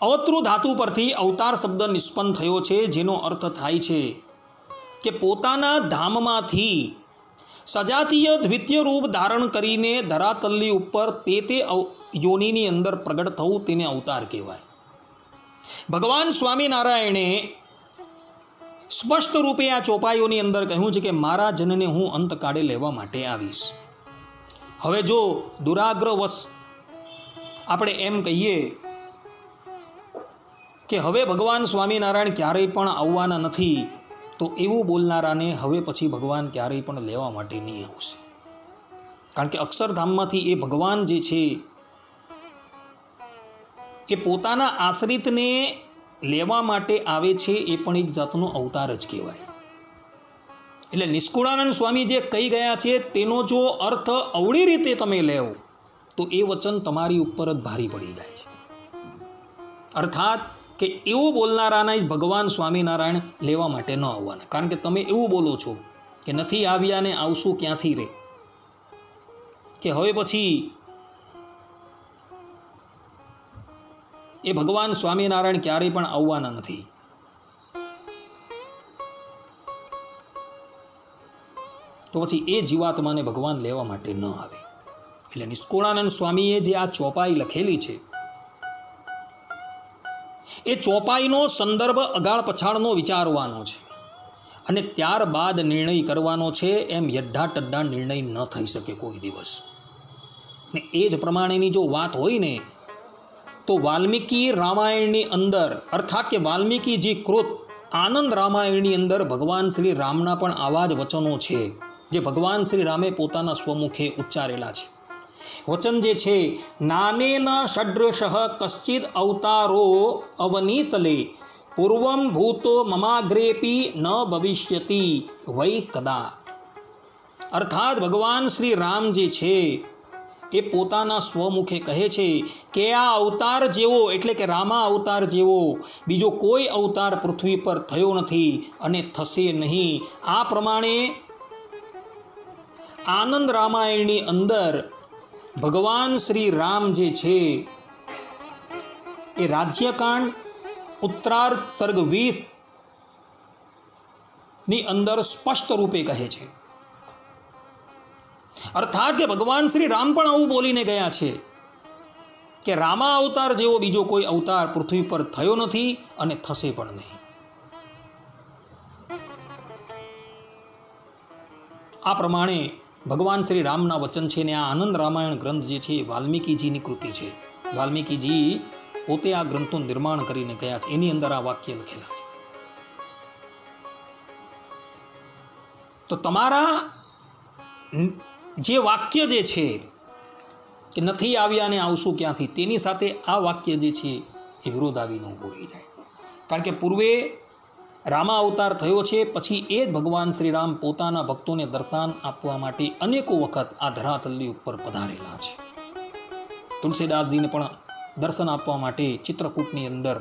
અવતૃ ધાતુ પરથી અવતાર શબ્દ નિષ્પન્ન થયો છે, જેનો અર્થ થાય છે કે પોતાના ધામમાંથી સજાતીય દ્વિતીય રૂપ ધારણ કરીને ધરાતલની ઉપર તે યોનિની અંદર પ્રગટ થવું, તેને અવતાર કહેવાય. ભગવાન સ્વામિનારાયણે સ્પષ્ટ રૂપે આ ચોપાઈઓની અંદર કહ્યું છે કે મારા જનને હું અંતકાળે લેવા માટે આવીશ. હવે જો દુરાગ્રવશ આપણે એમ કહીએ કે હવે ભગવાન સ્વામિનારાયણ ક્યારેય પણ આવવાના નથી, તો એવું બોલનારાને હવે પછી ભગવાન ક્યારેય પણ લેવા માટે નહીં આવશે. કારણ કે અક્ષરધામમાંથી એ ભગવાન જે છે એ પોતાના આશ્રિતને લેવા માટે આવે છે, એ પણ એક જાતનો અવતાર જ કહેવાય. એટલે નિષ્કુળાનંદ સ્વામી જે કહી ગયા છે તેનો જો અર્થ અવળી રીતે તમે લેવો તો એ વચન તમારી ઉપર જ ભારી પડી જાય છે. અર્થાત કે એવું બોલનારાના જ ભગવાન સ્વામિનારાયણ લેવા માટે ન આવવાના. કારણ કે તમે એવું બોલો છો કે નથી આવ્યા ને આવશું ક્યાંથી રે, કે હવે પછી એ ભગવાન સ્વામિનારાયણ ક્યારેય પણ આવવાના નથી. તો પછી એ જીવાત્માને ભગવાન લેવા માટે ન આવે. એટલે નિષ્કુળાનંદ સ્વામીએ જે આ ચોપાઈ લખેલી છે, એ ચોપાઈનો સંદર્ભ અગાળ પછાડનો વિચારવાનો છે અને ત્યારબાદ નિર્ણય કરવાનો છે. એમ યઢા ટઢા નિર્ણય ન થઈ શકે કોઈ દિવસ. ને એ જ પ્રમાણેની જો વાત હોય ને, તો વાલ્મીકી રામાયણની અંદર, અર્થાત કે વાલ્મીકીજી કૃત આનંદ રામાયણની અંદર ભગવાન શ્રી રામના પણ આવા જ વચનો છે, જે ભગવાન શ્રી રામે પોતાના સ્વમુખે ઉચ્ચારેલા છે. વચન જે છે, નાનેન ષડ્રશઃ કશ્ચિદ અવતારો અવનીતલે પૂર્વમ ભૂતો મમાગ્રેપી ન ભવિષ્યતિ વૈ કદા. અર્થાત ભગવાન શ્રી રામ જે છે એ પોતાના સ્વમુખે કહે છે કે આ અવતાર જેવો, એટલે કે રામા અવતાર જેવો બીજો કોઈ અવતાર પૃથ્વી પર થયો નથી અને થશે નહીં. આ પ્રમાણે આનંદ રામાયણની અંદર ભગવાન શ્રી રામ જે છે એ રાજ્યકાંડ ઉત્તરાર્ધ સર્ગ 20 ની અંદર સ્પષ્ટ રૂપે કહે છે. અર્થાત કે ભગવાન શ્રી રામ પણ આવું બોલીને ગયા છે કે રામા અવતાર જેવો બીજો કોઈ અવતાર પૃથ્વી પર થયો નથી અને થશે પણ નહીં. આ પ્રમાણે ભગવાન શ્રી રામના વચન છે. ને આ આનંદ રામાયણ ગ્રંથ જે છે એ વાલ્મીકીજીની કૃતિ છે. વાલ્મીકીજી પોતે આ ગ્રંથનું નિર્માણ કરીને ગયા છે. એની અંદર આ વાક્ય લખેલા છે. તો તમારા જે વાક્ય જે છે કે નથી આવ્યા ને આવશું ક્યાંથી, તેની સાથે આ વાક્ય જે છે એ વિરોધાવીને ઊભો રહી જાય. કારણ કે પૂર્વે રામા અવતાર થયો છે, પછી એ જ ભગવાન શ્રી રામ પોતાના ભક્તોને દર્શન આપવા માટે અનેકો વખત આ ધરાતલની ઉપર પધારેલા છે. તુલસીદાસજીને પણ દર્શન આપવા માટે ચિત્રકૂટની અંદર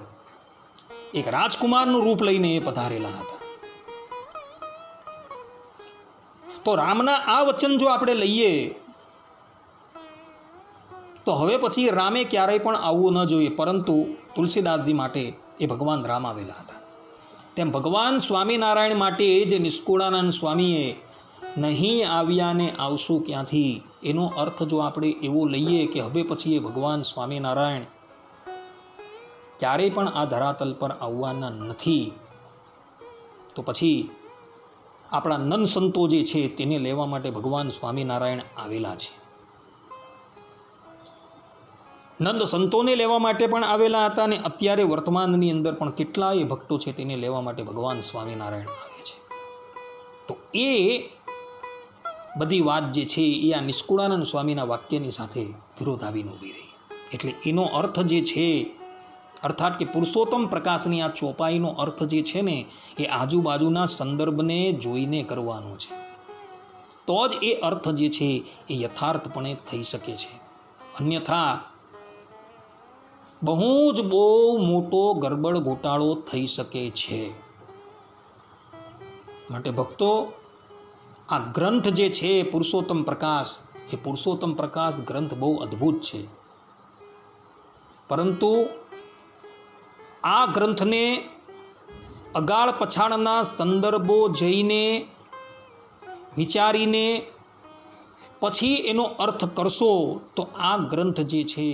એક રાજકુમારનું રૂપ લઈને એ પધારેલા હતા. તો રામના આ વચન જો આપણે લઈએ તો હવે પછી રામે ક્યારેય પણ આવવું ન જોઈએ, પરંતુ તુલસીદાસજી માટે એ ભગવાન રામ આવેલા હતા. તેમ ભગવાન સ્વામિનારાયણ માટે જે નિષ્કુળાનંદ સ્વામીએ નહીં આવ્યા ને આવશું ક્યાંથી, એનો અર્થ જો આપણે એવો લઈએ કે હવે પછી એ ભગવાન સ્વામિનારાયણ ક્યારેય પણ આ ધરાતલ પર આવવાના નથી, તો પછી આપણા નંદ સંતો જે છે તેને લેવા માટે ભગવાન સ્વામિનારાયણ આવેલા છે. નંદ સંતોને લેવા માટે પણ આવેલા હતા અને અત્યારે વર્તમાનની અંદર પણ કેટલાય ભક્તો છે તેને લેવા માટે ભગવાન સ્વામિનારાયણ આવે છે. તો એ બધી વાત જે છે એ આ નિષ્કુળાનંદ સ્વામીના વાક્યની સાથે વિરોધાવીને ઊભી રહી. એટલે એનો અર્થ જે છે, અર્થાત કે પુરુષોત્તમ પ્રકાશની આ ચોપાઈનો અર્થ જે છે ને એ આજુબાજુના સંદર્ભને જોઈને કરવાનો છે, તો જ એ અર્થ જે છે એ યથાર્થપણે થઈ શકે છે. અન્યથા બહુ મોટો ગરબડ ઘોટાળો થઈ શકે છે. માટે ભક્તો, આ ગ્રંથ જે છે પુરુષોત્તમ પ્રકાશ, એ પુરુષોત્તમ પ્રકાશ ગ્રંથ બહુ અદ્ભુત છે, પરંતુ આ ગ્રંથને અગાળ પછાડના સંદર્ભો જઈને વિચારીને પછી એનો અર્થ કરશો તો આ ગ્રંથ જે છે